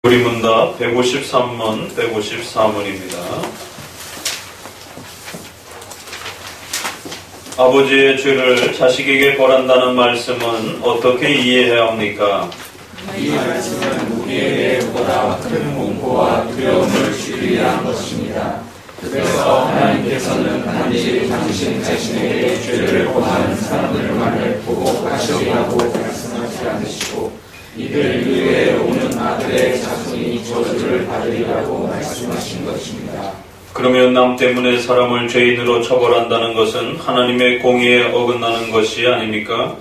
우리 문답 153문, 154문입니다. 아버지의 죄를 자식에게 벌한다는 말씀은 어떻게 이해해야 합니까? 이 말씀은 우리에게 보다 큰 공포와 두려움을 주기 위한 것입니다. 그래서 하나님께서는 단지 당신 자신에게 죄를 범하는 사람들만을 보복하시라고 말씀하지 않으시고 이들 위에 오는 아들의 자손이 저주를 받으리라고 말씀하신 것입니다. 그러면 남 때문에 사람을 죄인으로 처벌한다는 것은 하나님의 공의에 어긋나는 것이 아닙니까?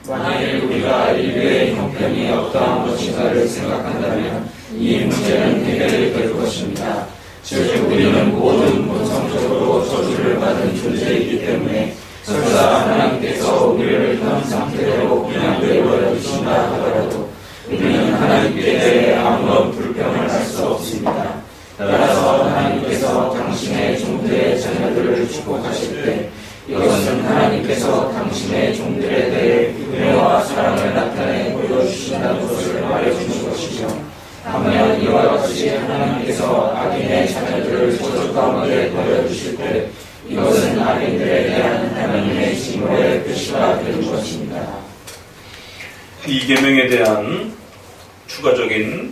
만일 우리가 인류의 형편이 어떠한 것인가를 생각한다면 이 문제는 해결될 것입니다. 즉 우리는 모든 본성적으로 저주를 받은 존재이기 때문에 설사 하나님께서 우리를 현 상태로 그냥 내버려 두신다 하더라도 우리는 하나님께 대해 아무런 불평을 할 수 없습니다. 따라서 하나님께서 당신의 종들의 자녀들을 축복하실 때 이것은 하나님께서 당신의 종들에 대해 은혜와 사랑을 나타내 보여주신다는 것을 말해주는 것이죠. 반면 이와 같이 하나님께서 악인의 자녀들을 저주 가운데 버려주실 때 이것은 악인들에 대한 하나님의 징벌의 표시가 되는 것입니다. 이 계명에 대한 추가적인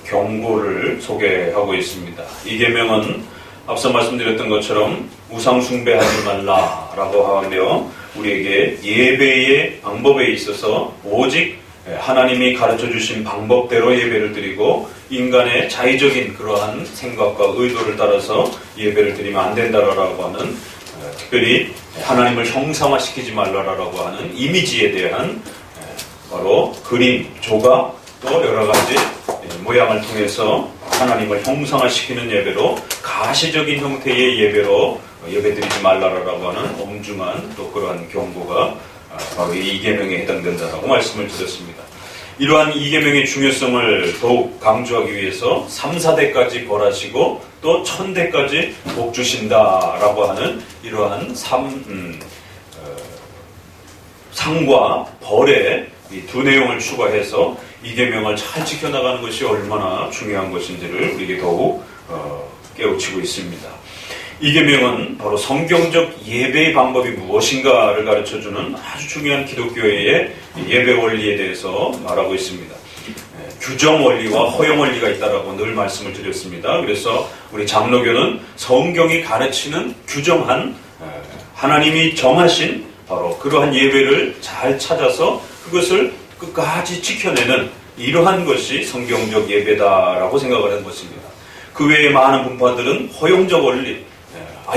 경고를 소개하고 있습니다. 이 계명은 앞서 말씀드렸던 것처럼 우상 숭배하지 말라라고 하며 우리에게 예배의 방법에 있어서 오직 하나님이 가르쳐 주신 방법대로 예배를 드리고 인간의 자의적인 그러한 생각과 의도를 따라서 예배를 드리면 안 된다라고 하는, 특별히 하나님을 형상화시키지 말라라고 하는 이미지에 대한 바로 그림, 조각, 또 여러 가지 모양을 통해서 하나님을 형상화시키는 예배로, 가시적인 형태의 예배로 예배드리지 말라라고 하는 엄중한 또 그러한 경고가 바로 이 계명에 해당된다라고 말씀을 드렸습니다. 이러한 이 계명의 중요성을 더욱 강조하기 위해서 3, 4대까지 벌하시고 또 1000대까지 복 주신다라고 하는 이러한 상과 벌의 이 두 내용을 추가해서 이 계명을 잘 지켜나가는 것이 얼마나 중요한 것인지를 우리에게 더욱 깨우치고 있습니다. 이 계명은 바로 성경적 예배의 방법이 무엇인가를 가르쳐주는 아주 중요한 기독교의 예배 원리에 대해서 말하고 있습니다. 규정 원리와 허용 원리가 있다라고 늘 말씀을 드렸습니다. 그래서 우리 장로교는 성경이 가르치는 규정한, 하나님이 정하신 바로 그러한 예배를 잘 찾아서 그것을 끝까지 지켜내는 이러한 것이 성경적 예배다라고 생각을 하는 것입니다. 그 외에 많은 분파들은 허용적 원리,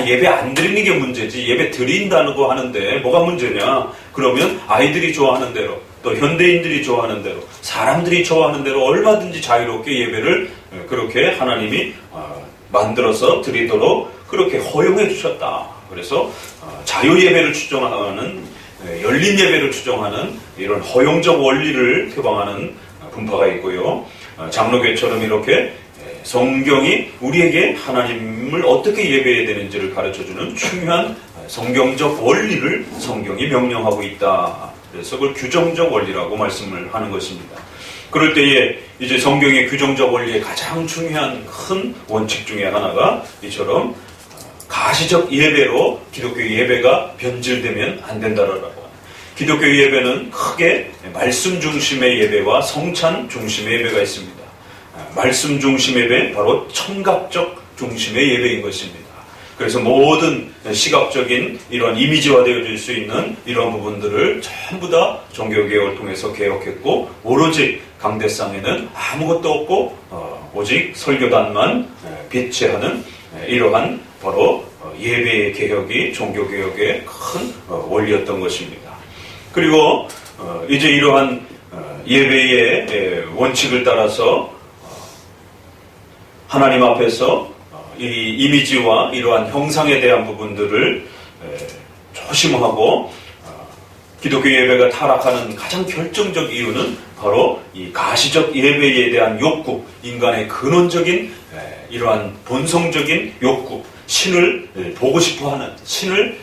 예배 안 드리는 게 문제지 예배 드린다고 하는데 뭐가 문제냐, 그러면 아이들이 좋아하는 대로 또 현대인들이 좋아하는 대로 사람들이 좋아하는 대로 얼마든지 자유롭게 예배를 그렇게 하나님이 만들어서 드리도록 그렇게 허용해 주셨다. 그래서 자유예배를 추정하는, 열린 예배를 추정하는 이런 허용적 원리를 표방하는 분파가 있고요. 장로교처럼 이렇게 성경이 우리에게 하나님을 어떻게 예배해야 되는지를 가르쳐주는 중요한 성경적 원리를 성경이 명령하고 있다. 그래서 그걸 규정적 원리라고 말씀을 하는 것입니다. 그럴 때에 이제 성경의 규정적 원리의 가장 중요한 큰 원칙 중에 하나가 이처럼 가시적 예배로 기독교 예배가 변질되면 안 된다라고 합니다. 기독교 예배는 크게 말씀 중심의 예배와 성찬 중심의 예배가 있습니다. 말씀 중심 예배, 바로 청각적 중심의 예배인 것입니다. 그래서 모든 시각적인 이런 이미지화되어질 수 있는 이런 부분들을 전부 다 종교개혁을 통해서 개혁했고, 오로지 강대상에는 아무것도 없고 오직 설교단만 배치하는 이러한 바로 예배의 개혁이 종교개혁의 큰 원리였던 것입니다. 그리고 이제 이러한 예배의 원칙을 따라서 하나님 앞에서 이 이미지와 이러한 형상에 대한 부분들을 조심하고, 기독교 예배가 타락하는 가장 결정적 이유는 바로 이 가시적 예배에 대한 욕구, 인간의 근원적인 이러한 본성적인 욕구, 신을 보고 싶어하는, 신을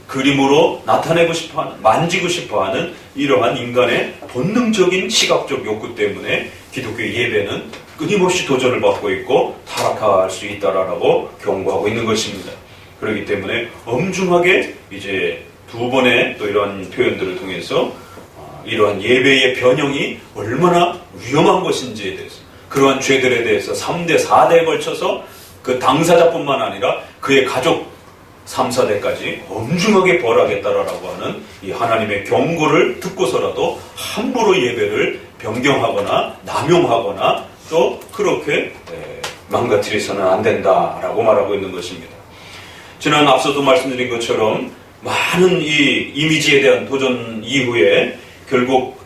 그림으로 나타내고 싶어하는, 만지고 싶어하는 이러한 인간의 본능적인 시각적 욕구 때문에 기독교 예배는 끊임없이 도전을 받고 있고 타락할 수 있다라고 경고하고 있는 것입니다. 그렇기 때문에 엄중하게 이제 두 번의 또 이러한 표현들을 통해서 이러한 예배의 변형이 얼마나 위험한 것인지에 대해서, 그러한 죄들에 대해서 3대, 4대에 걸쳐서 그 당사자뿐만 아니라 그의 가족 3, 4대까지 엄중하게 벌하겠다라고 하는 이 하나님의 경고를 듣고서라도 함부로 예배를 변경하거나 남용하거나 또 그렇게 망가뜨려서는 안 된다라고 말하고 있는 것입니다. 지난 앞서도 말씀드린 것처럼 많은 이 이미지에 대한 도전 이후에 결국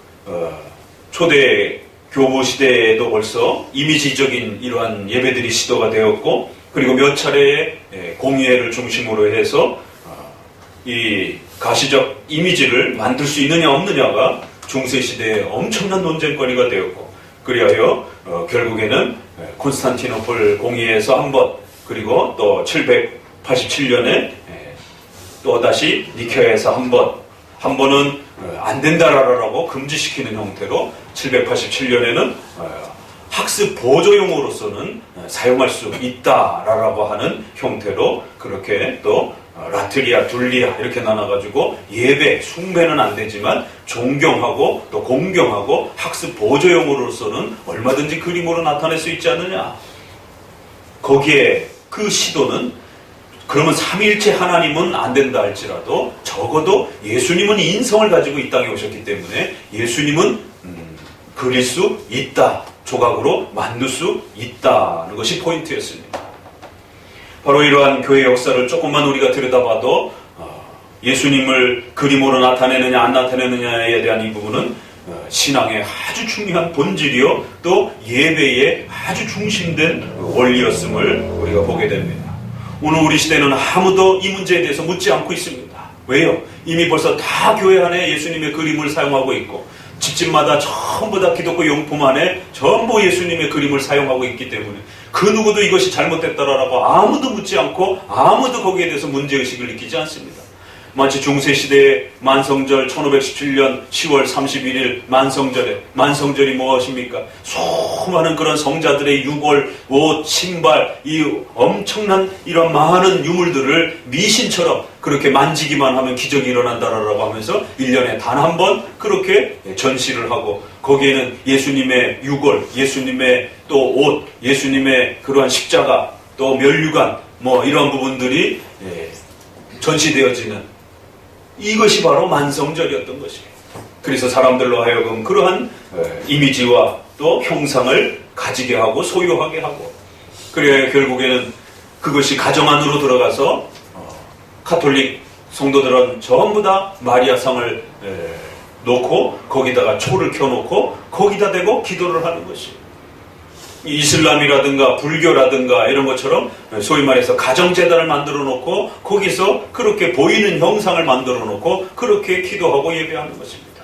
초대 교부 시대에도 벌써 이미지적인 이러한 예배들이 시도가 되었고, 그리고 몇 차례의 공예를 중심으로 해서 이 가시적 이미지를 만들 수 있느냐 없느냐가 중세시대에 엄청난 논쟁거리가 되었고, 그리하여 결국에는 콘스탄티노플 공예에서 한 번, 그리고 또 787년에 또다시 니케아에서 한 번은 안 된다라고 금지시키는 형태로 787년에는 학습 보조용으로서는 사용할 수 있다라고 하는 형태로 그렇게 또 라트리아, 둘리아 이렇게 나눠가지고 예배, 숭배는 안 되지만 존경하고 또 공경하고 학습 보조용으로서는 얼마든지 그림으로 나타낼 수 있지 않느냐. 거기에 그 시도는 그러면 삼위일체 하나님은 안 된다 할지라도 적어도 예수님은 인성을 가지고 이 땅에 오셨기 때문에 예수님은 그릴 수 있다. 조각으로 만들 수 있다는 것이 포인트였습니다. 바로 이러한 교회 역사를 조금만 우리가 들여다봐도 예수님을 그림으로 나타내느냐 안 나타내느냐에 대한 이 부분은 신앙의 아주 중요한 본질이요 또 예배의 아주 중심된 원리였음을 우리가 보게 됩니다. 오늘 우리 시대는 아무도 이 문제에 대해서 묻지 않고 있습니다. 왜요? 이미 벌써 다 교회 안에 예수님의 그림을 사용하고 있고 집집마다 전부 다 기독교 용품 안에 전부 예수님의 그림을 사용하고 있기 때문에 그 누구도 이것이 잘못됐다라고 아무도 묻지 않고 아무도 거기에 대해서 문제의식을 느끼지 않습니다. 마치 중세시대의 만성절 1517년 10월 31일 만성절이 무엇입니까? 수많은 그런 성자들의 유골, 옷, 신발, 이 엄청난 이런 많은 유물들을 미신처럼 그렇게 만지기만 하면 기적이 일어난다라고 하면서 1년에 단 한 번 그렇게 전시를 하고 거기에는 예수님의 유골, 예수님의 또 옷, 예수님의 그러한 십자가, 또 면류관 뭐 이런 부분들이 전시되어지는 이것이 바로 만성절이었던 것입니다. 그래서 사람들로 하여금 그러한 이미지와 또 형상을 가지게 하고 소유하게 하고 그래야 결국에는 그것이 가정 안으로 들어가서 가톨릭 성도들은 전부 다 마리아상을 놓고 거기다가 초를 켜놓고 거기다 대고 기도를 하는 것이에요. 이슬람이라든가 불교라든가 이런 것처럼 소위 말해서 가정재단을 만들어 놓고 거기서 그렇게 보이는 형상을 만들어 놓고 그렇게 기도하고 예배하는 것입니다.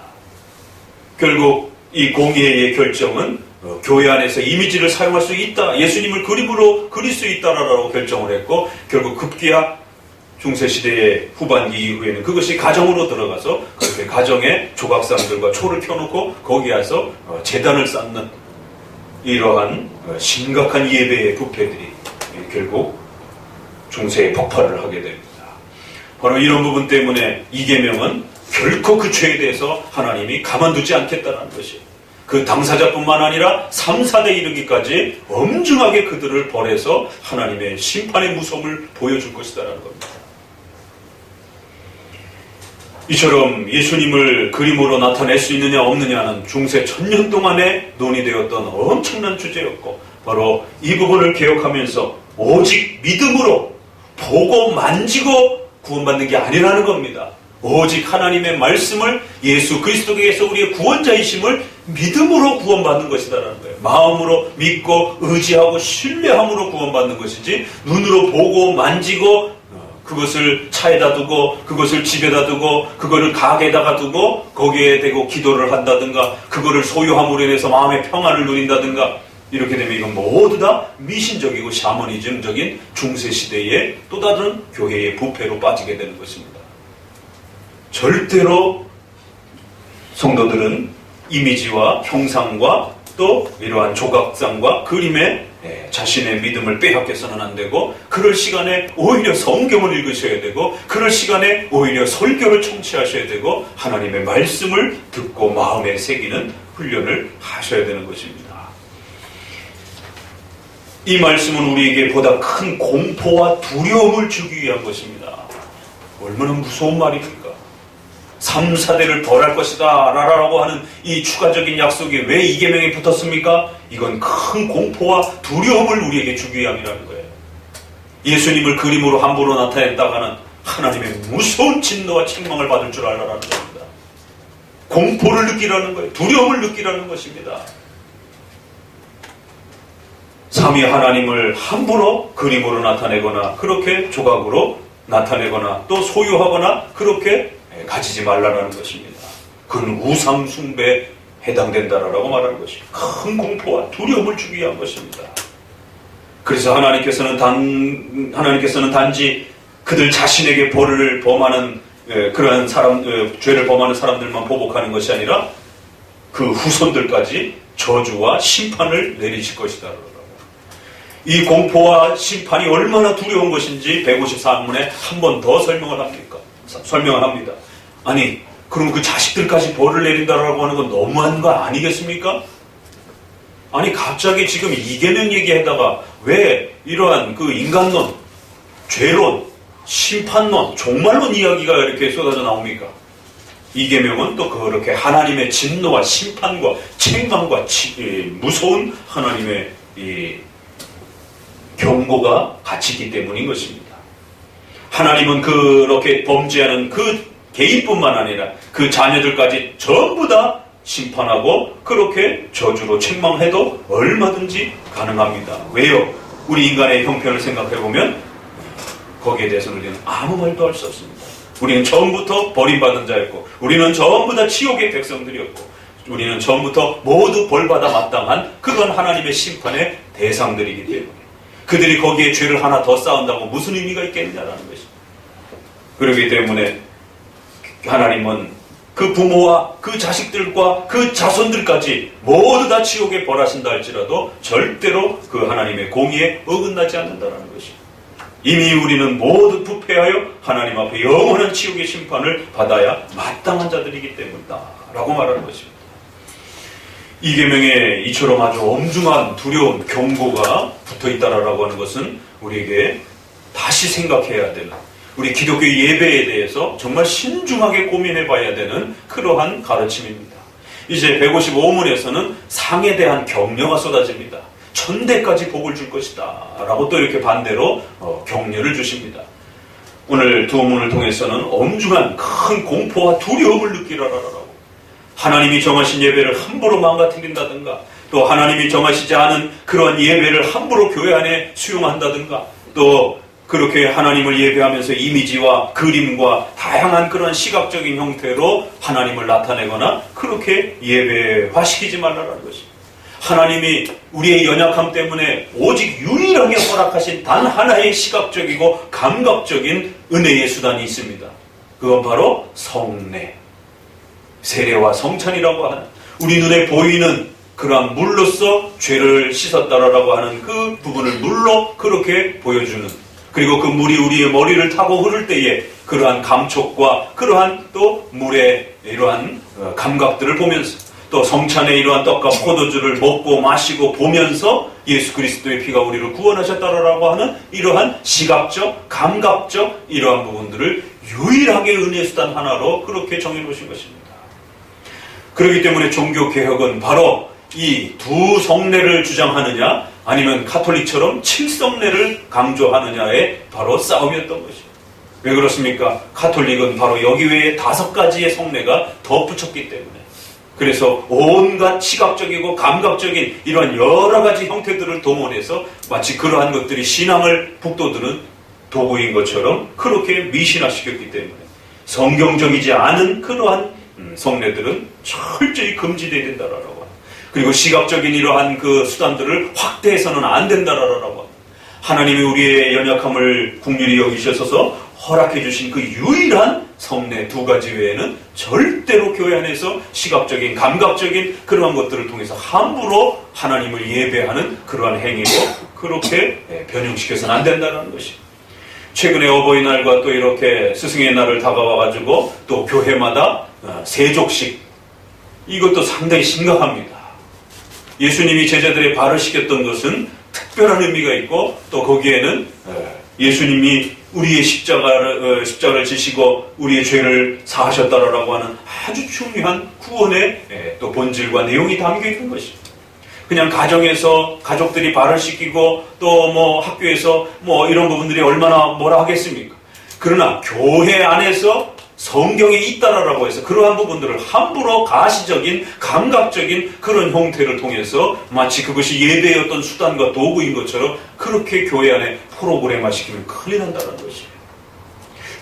결국 이 공예의 결정은 교회 안에서 이미지를 사용할 수 있다, 예수님을 그림으로 그릴 수 있다라고 결정을 했고 결국 급기야 중세시대의 후반기 이후에는 그것이 가정으로 들어가서 그렇게 가정에 조각상들과 초를 켜놓고 거기에서 재단을 쌓는 이러한 심각한 예배의 부패들이 결국 중세에 폭발을 하게 됩니다. 바로 이런 부분 때문에 이 계명은 결코 그 죄에 대해서 하나님이 가만두지 않겠다는 것이에요. 그 당사자뿐만 아니라 3, 4대 이르기까지 엄중하게 그들을 벌해서 하나님의 심판의 무서움을 보여줄 것이다라는 겁니다. 이처럼 예수님을 그림으로 나타낼 수 있느냐 없느냐는 중세 1000년 동안에 논의되었던 엄청난 주제였고 바로 이 부분을 개혁하면서 오직 믿음으로 보고 만지고 구원받는 게 아니라는 겁니다. 오직 하나님의 말씀을 예수 그리스도께서 우리의 구원자이심을 믿음으로 구원받는 것이다라는 거예요. 마음으로 믿고 의지하고 신뢰함으로 구원받는 것이지 눈으로 보고 만지고 그것을 차에다 두고 그것을 집에다 두고 그거를 가게에다가 두고 거기에 대고 기도를 한다든가 그거를 소유함으로 인해서 마음의 평안을 누린다든가 이렇게 되면 이건 모두 다 미신적이고 샤머니즘적인 중세시대의 또 다른 교회의 부패로 빠지게 되는 것입니다. 절대로 성도들은 이미지와 형상과 또 이러한 조각상과 그림에 자신의 믿음을 빼앗겨서는 안 되고, 그럴 시간에 오히려 성경을 읽으셔야 되고, 그럴 시간에 오히려 설교를 청취하셔야 되고, 하나님의 말씀을 듣고 마음에 새기는 훈련을 하셔야 되는 것입니다. 이 말씀은 우리에게 보다 큰 공포와 두려움을 주기 위한 것입니다. 얼마나 무서운 말입니까? 3, 4대를 벌할 것이다 라고 하는 이 추가적인 약속이 왜 이 계명에 붙었습니까? 이건 큰 공포와 두려움을 우리에게 주기 위함이라는 거예요. 예수님을 그림으로 함부로 나타냈다가는 하나님의 무서운 진노와 책망을 받을 줄 알라는 겁니다. 공포를 느끼라는 거예요. 두려움을 느끼라는 것입니다. 삼위 하나님을 함부로 그림으로 나타내거나 그렇게 조각으로 나타내거나 또 소유하거나 그렇게 가지지 말라는 것입니다. 그건 우상 숭배에 해당된다라고 말하는 것이 큰 공포와 두려움을 주기 위한 것입니다. 그래서 하나님께서는 단지 그들 자신에게 벌을 범하는 그러한 죄를 범하는 사람들만 보복하는 것이 아니라 그 후손들까지 저주와 심판을 내리실 것이다. 이 공포와 심판이 얼마나 두려운 것인지 153문에 한 번 더 설명을 합니다. 아니, 그럼 그 자식들까지 벌을 내린다라고 하는 건 너무한 거 아니겠습니까? 아니, 갑자기 지금 이계명 얘기하다가 왜 이러한 그 인간론, 죄론, 심판론, 종말론 이야기가 이렇게 쏟아져 나옵니까? 이계명은 또 그렇게 하나님의 진노와 심판과 책망과 무서운 하나님의 경고가 같이 있기 때문인 것입니다. 하나님은 그렇게 범죄하는 그 개인뿐만 아니라 그 자녀들까지 전부 다 심판하고 그렇게 저주로 책망해도 얼마든지 가능합니다. 왜요? 우리 인간의 형편을 생각해보면 거기에 대해서는 우리는 아무 말도 할 수 없습니다. 우리는 처음부터 버림받은 자였고, 우리는 전부 다 지옥의 백성들이었고, 우리는 처음부터 모두 벌받아 마땅한 그런 하나님의 심판의 대상들이기 때문에 그들이 거기에 죄를 하나 더 쌓은다고 무슨 의미가 있겠느냐라는 것입니다. 그렇기 때문에 하나님은 그 부모와 그 자식들과 그 자손들까지 모두 다 지옥에 벌하신다 할지라도 절대로 그 하나님의 공의에 어긋나지 않는다는 것입니다. 이미 우리는 모두 부패하여 하나님 앞에 영원한 지옥의 심판을 받아야 마땅한 자들이기 때문이다 라고 말하는 것입니다. 이 계명에 이처럼 아주 엄중한 두려운 경고가 붙어있다라고 하는 것은 우리에게 다시 생각해야 되는, 우리 기독교 예배에 대해서 정말 신중하게 고민해 봐야 되는 그러한 가르침입니다. 이제 155문에서는 상에 대한 격려가 쏟아집니다. 천대까지 복을 줄 것이다 라고 또 이렇게 반대로 격려를 주십니다. 오늘 두 문을 통해서는 엄중한 큰 공포와 두려움을 느끼라라고, 하나님이 정하신 예배를 함부로 망가뜨린다든가, 또 하나님이 정하시지 않은 그런 예배를 함부로 교회 안에 수용한다든가, 또 그렇게 하나님을 예배하면서 이미지와 그림과 다양한 그런 시각적인 형태로 하나님을 나타내거나 그렇게 예배화시키지 말라는 것입니다. 하나님이 우리의 연약함 때문에 오직 유일하게 허락하신 단 하나의 시각적이고 감각적인 은혜의 수단이 있습니다. 그건 바로 성례, 세례와 성찬이라고 하는, 우리 눈에 보이는 그러한 물로써 죄를 씻었다라고 하는 그 부분을 물로 그렇게 보여주는, 그리고 그 물이 우리의 머리를 타고 흐를 때에 그러한 감촉과 그러한 또 물의 이러한 감각들을 보면서, 또 성찬의 이러한 떡과 포도주를 먹고 마시고 보면서 예수 그리스도의 피가 우리를 구원하셨다라고 하는 이러한 시각적, 감각적 이러한 부분들을 유일하게 은혜의 수단 하나로 그렇게 정해놓으신 것입니다. 그렇기 때문에 종교개혁은 바로 이 두 성례를 주장하느냐 아니면 카톨릭처럼 7성례를 강조하느냐의 바로 싸움이었던 것입니다. 왜 그렇습니까? 카톨릭은 바로 여기 외에 5가지의 성례가 덧붙였기 때문에, 그래서 온갖 시각적이고 감각적인 이런 여러 가지 형태들을 동원해서 마치 그러한 것들이 신앙을 북돋우는 도구인 것처럼 그렇게 미신화시켰기 때문에 성경적이지 않은 그러한 성례들은 철저히 금지되어야 된다라고 합니다. 그리고 시각적인 이러한 그 수단들을 확대해서는 안 된다라고 합니다. 하나님이 우리의 연약함을 긍휼히 여기셔서 허락해 주신 그 유일한 성례 두 가지 외에는 절대로 교회 안에서 시각적인, 감각적인 그러한 것들을 통해서 함부로 하나님을 예배하는 그러한 행위로 그렇게 변형시켜서는 안 된다는 것입니다. 최근에 어버이날과 또 이렇게 스승의 날을 다가와가지고 또 교회마다 세족식, 이것도 상당히 심각합니다. 예수님이 제자들의 발을 씻겼던 것은 특별한 의미가 있고 또 거기에는 예수님이 우리의 십자가를 지시고 우리의 죄를 사하셨다라고 하는 아주 중요한 구원의 또 본질과 내용이 담겨 있는 것입니다. 그냥 가정에서 가족들이 발을 씻기고 또 뭐 학교에서 뭐 이런 부분들이 얼마나 뭐라 하겠습니까? 그러나 교회 안에서 성경에 있다라고 해서 그러한 부분들을 함부로 가시적인, 감각적인 그런 형태를 통해서 마치 그것이 예배의 어떤 수단과 도구인 것처럼 그렇게 교회 안에 프로그램화시키면 큰일 난다는 것이에요.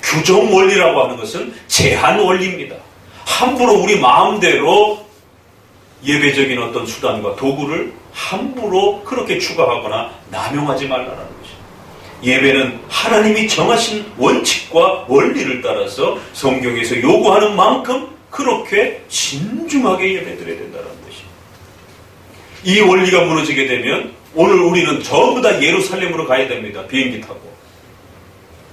규정 원리라고 하는 것은 제한 원리입니다. 함부로 우리 마음대로 예배적인 어떤 수단과 도구를 함부로 그렇게 추가하거나 남용하지 말라는 것입니다. 예배는 하나님이 정하신 원칙과 원리를 따라서 성경에서 요구하는 만큼 그렇게 진중하게 예배드려야 된다는 것입니다. 이 원리가 무너지게 되면 오늘 우리는 전부 다 예루살렘으로 가야 됩니다. 비행기 타고.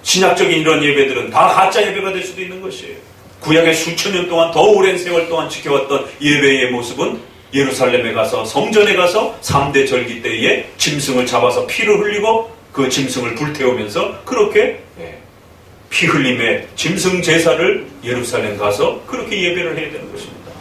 신약적인 이런 예배들은 다 가짜 예배가 될 수도 있는 것이에요. 구약의 수천 년 동안 더 오랜 세월 동안 지켜왔던 예배의 모습은 예루살렘에 가서 성전에 가서 3대 절기 때에 짐승을 잡아서 피를 흘리고 그 짐승을 불태우면서 그렇게 피 흘림의 짐승 제사를 예루살렘 가서 그렇게 예배를 해야 되는 것입니다.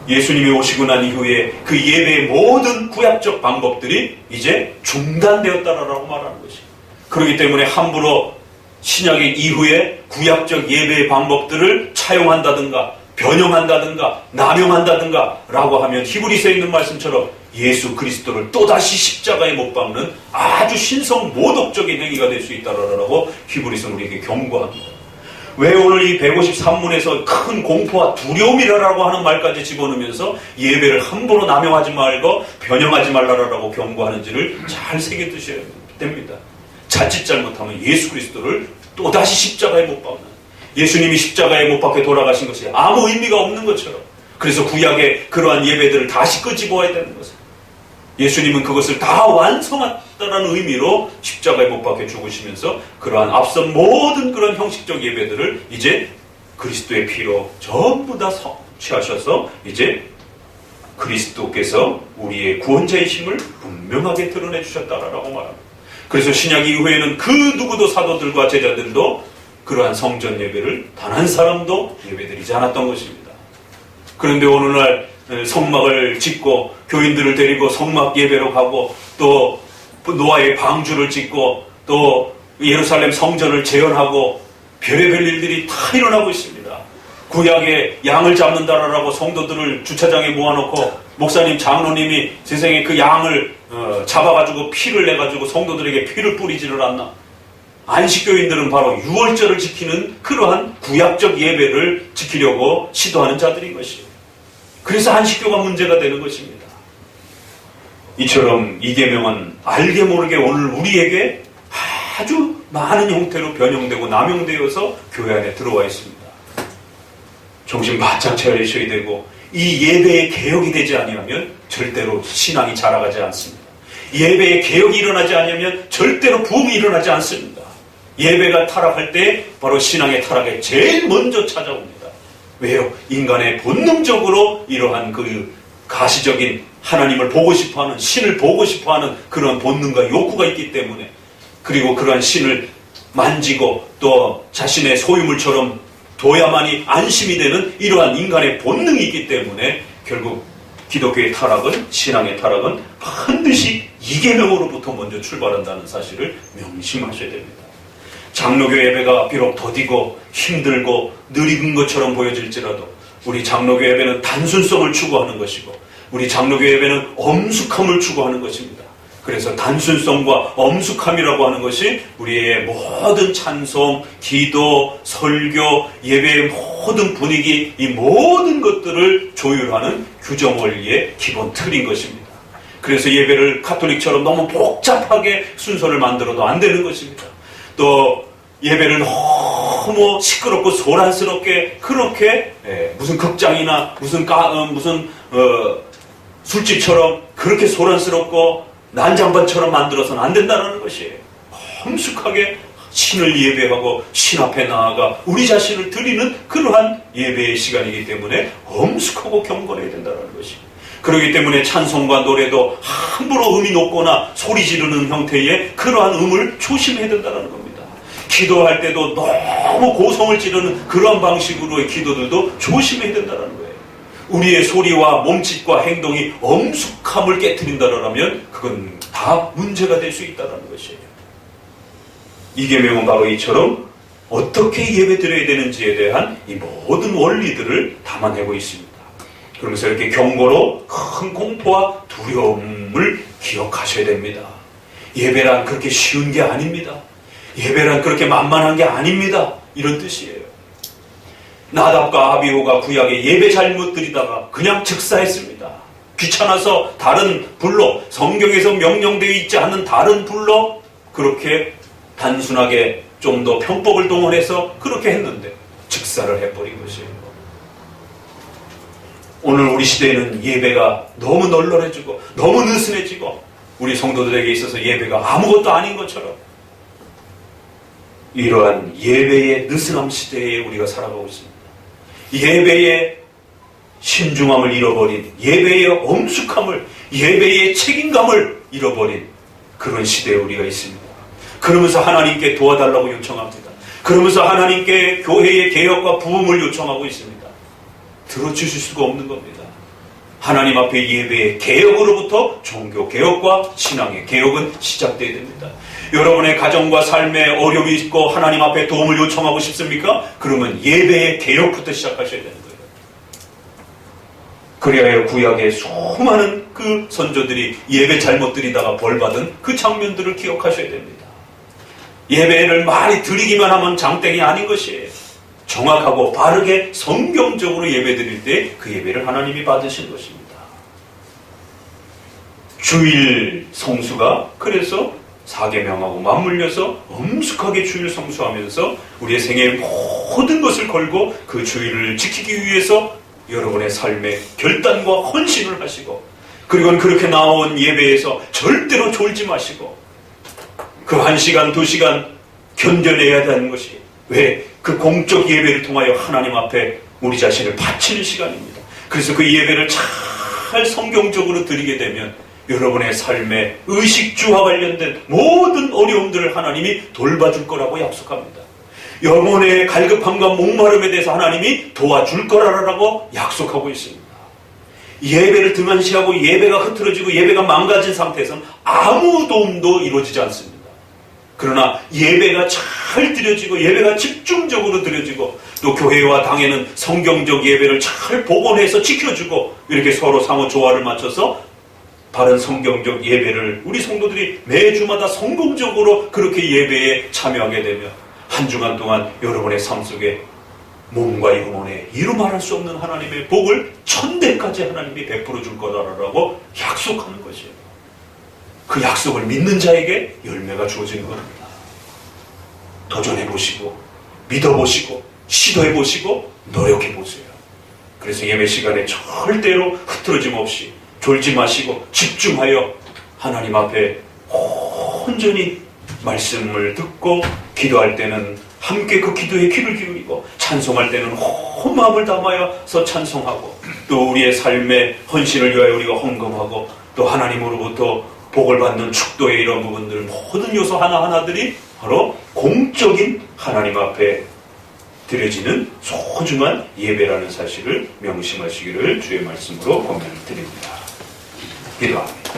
예수님이 오시고 난 이후에 그 예배의 모든 구약적 방법들이 이제 중단되었다라고 말하는 것입니다. 그렇기 때문에 함부로 신약의 이후에 구약적 예배의 방법들을 차용한다든가 변형한다든가 남용한다든가 라고 하면 히브리서에 있는 말씀처럼 예수 그리스도를 또다시 십자가에 못 박는 아주 신성모독적인 행위가 될 수 있다라고 히브리서는 우리에게 경고합니다. 왜 오늘 이 153문에서 큰 공포와 두려움이라고 하는 말까지 집어넣으면서 예배를 함부로 남용하지 말고 변형하지 말라라고 경고하는지를 잘 새겨두셔야 됩니다. 자칫 잘못하면 예수 그리스도를 또다시 십자가에 못 박는, 예수님이 십자가에 못 박혀 돌아가신 것이 아무 의미가 없는 것처럼, 그래서 구약의 그러한 예배들을 다시 끄집어와야 되는 것은 예수님은 그것을 다 완성했다는 의미로 십자가에 못 박혀 죽으시면서 그러한 앞선 모든 그런 형식적 예배들을 이제 그리스도의 피로 전부 다 성취하셔서 이제 그리스도께서 우리의 구원자이심을 분명하게 드러내 주셨다라고 말합니다. 그래서 신약 이후에는 그 누구도 사도들과 제자들도 그러한 성전 예배를 단 한 사람도 예배드리지 않았던 것입니다. 그런데 오늘날 성막을 짓고 교인들을 데리고 성막 예배로 가고 또 노아의 방주를 짓고 또 예루살렘 성전을 재현하고 별의별 일들이 다 일어나고 있습니다. 구약에 양을 잡는다라고 성도들을 주차장에 모아놓고 목사님, 장로님이 세상에 그 양을 잡아가지고 피를 내가지고 성도들에게 피를 뿌리지를 않나. 안식교인들은 바로 유월절을 지키는 그러한 구약적 예배를 지키려고 시도하는 자들인 것이에요. 그래서 안식교가 문제가 되는 것입니다. 이처럼 이 계명은 알게 모르게 오늘 우리에게 아주 많은 형태로 변형되고 남용되어서 교회 안에 들어와 있습니다. 정신 바짝 차리셔야 되고 이 예배의 개혁이 되지 않으면 절대로 신앙이 자라가지 않습니다. 예배의 개혁이 일어나지 않으면 절대로 부흥이 일어나지 않습니다. 예배가 타락할 때 바로 신앙의 타락에 제일 먼저 찾아옵니다. 왜요? 인간의 본능적으로 이러한 그 가시적인 하나님을 보고 싶어하는, 신을 보고 싶어하는 그런 본능과 욕구가 있기 때문에, 그리고 그러한 신을 만지고 또 자신의 소유물처럼 둬야만이 안심이 되는 이러한 인간의 본능이 있기 때문에 결국 기독교의 타락은, 신앙의 타락은 반드시 이계명으로부터 먼저 출발한다는 사실을 명심하셔야 됩니다. 장로교 예배가 비록 더디고 힘들고 느린 것처럼 보여질지라도 우리 장로교 예배는 단순성을 추구하는 것이고 우리 장로교 예배는 엄숙함을 추구하는 것입니다. 그래서 단순성과 엄숙함이라고 하는 것이 우리의 모든 찬송, 기도, 설교, 예배의 모든 분위기, 이 모든 것들을 조율하는 규정 원리의 기본 틀인 것입니다. 그래서 예배를 가톨릭처럼 너무 복잡하게 순서를 만들어도 안 되는 것입니다. 또 예배를 너무 시끄럽고 소란스럽게 그렇게 무슨 극장이나 무슨 술집처럼 그렇게 소란스럽고 난장반처럼 만들어서는 안 된다는 것이에요. 엄숙하게 신을 예배하고 신 앞에 나아가 우리 자신을 드리는 그러한 예배의 시간이기 때문에 엄숙하고 경건해야 된다는 것이에요. 그렇기 때문에 찬송과 노래도 함부로 음이 높거나 소리 지르는 형태의 그러한 음을 조심해야 된다는 겁니다. 기도할 때도 너무 고성을 지르는 그러한 방식으로의 기도들도 조심해야 된다는 거예요. 우리의 소리와 몸짓과 행동이 엄숙함을 깨트린다면 그건 다 문제가 될 수 있다는 것이에요. 이 계명은 바로 이처럼 어떻게 예배드려야 되는지에 대한 이 모든 원리들을 담아내고 있습니다. 그러면서 이렇게 경고로 큰 공포와 두려움을 기억하셔야 됩니다. 예배란 그렇게 쉬운 게 아닙니다. 예배란 그렇게 만만한 게 아닙니다. 이런 뜻이에요. 나답과 아비후가 구약에 예배 잘못 드리다가 그냥 즉사했습니다. 귀찮아서 다른 불로, 성경에서 명령되어 있지 않은 다른 불로 그렇게 단순하게 좀 더 편법을 동원해서 그렇게 했는데 즉사를 해버린 것이에요. 오늘 우리 시대에는 예배가 너무 널널해지고 너무 느슨해지고 우리 성도들에게 있어서 예배가 아무것도 아닌 것처럼 이러한 예배의 느슨함 시대에 우리가 살아가고 있습니다. 예배의 신중함을 잃어버린, 예배의 엄숙함을, 예배의 책임감을 잃어버린 그런 시대에 우리가 있습니다. 그러면서 하나님께 도와달라고 요청합니다. 그러면서 하나님께 교회의 개혁과 부흥을 요청하고 있습니다. 들어주실 수가 없는 겁니다. 하나님 앞에 예배의 개혁으로부터 종교 개혁과 신앙의 개혁은 시작돼야 됩니다. 여러분의 가정과 삶에 어려움이 있고 하나님 앞에 도움을 요청하고 싶습니까? 그러면 예배의 개혁부터 시작하셔야 되는 거예요. 그래야 구약의 수많은 그 선조들이 예배 잘못 드리다가 벌받은 그 장면들을 기억하셔야 됩니다. 예배를 많이 드리기만 하면 장땡이 아닌 것이에요. 정확하고 바르게 성경적으로 예배 드릴 때 그 예배를 하나님이 받으신 것입니다. 주일 성수가 그래서 4계명하고 맞물려서 엄숙하게 주일 성수하면서 우리의 생애의 모든 것을 걸고 그 주일을 지키기 위해서 여러분의 삶에 결단과 헌신을 하시고 그리고 그렇게 나온 예배에서 절대로 졸지 마시고 그 1시간, 2시간 견뎌내야 되는 것이 왜? 그 공적 예배를 통하여 하나님 앞에 우리 자신을 바치는 시간입니다. 그래서 그 예배를 잘 성경적으로 드리게 되면 여러분의 삶에 의식주와 관련된 모든 어려움들을 하나님이 돌봐줄 거라고 약속합니다. 영혼의 갈급함과 목마름에 대해서 하나님이 도와줄 거라고 약속하고 있습니다. 예배를 등한시하고 예배가 흐트러지고 예배가 망가진 상태에서는 아무 도움도 이루어지지 않습니다. 그러나 예배가 잘 드려지고 예배가 집중적으로 드려지고 또 교회와 당에는 성경적 예배를 잘 복원해서 지켜주고 이렇게 서로 상호 조화를 맞춰서 바른 성경적 예배를 우리 성도들이 매주마다 성공적으로 그렇게 예배에 참여하게 되면 한 주간 동안 여러분의 삶 속에 몸과 영혼에 이루 말할 수 없는 하나님의 복을 천대까지 하나님이 베풀어 줄 거라고 약속하는 것이에요. 그 약속을 믿는 자에게 열매가 주어지는 겁니다. 도전해보시고 믿어보시고 시도해보시고 노력해보세요. 그래서 예배 시간에 절대로 흐트러짐 없이 졸지 마시고 집중하여 하나님 앞에 온전히 말씀을 듣고 기도할 때는 함께 그 기도에 귀를 기울이고 찬송할 때는 온 마음을 담아서 찬송하고 또 우리의 삶의 헌신을 위하여 우리가 헌금하고 또 하나님으로부터 복을 받는 축도의 이런 부분들 모든 요소 하나하나들이 바로 공적인 하나님 앞에 드려지는 소중한 예배라는 사실을 명심하시기를 주의 말씀으로 권면을 드립니다. 기도합니다.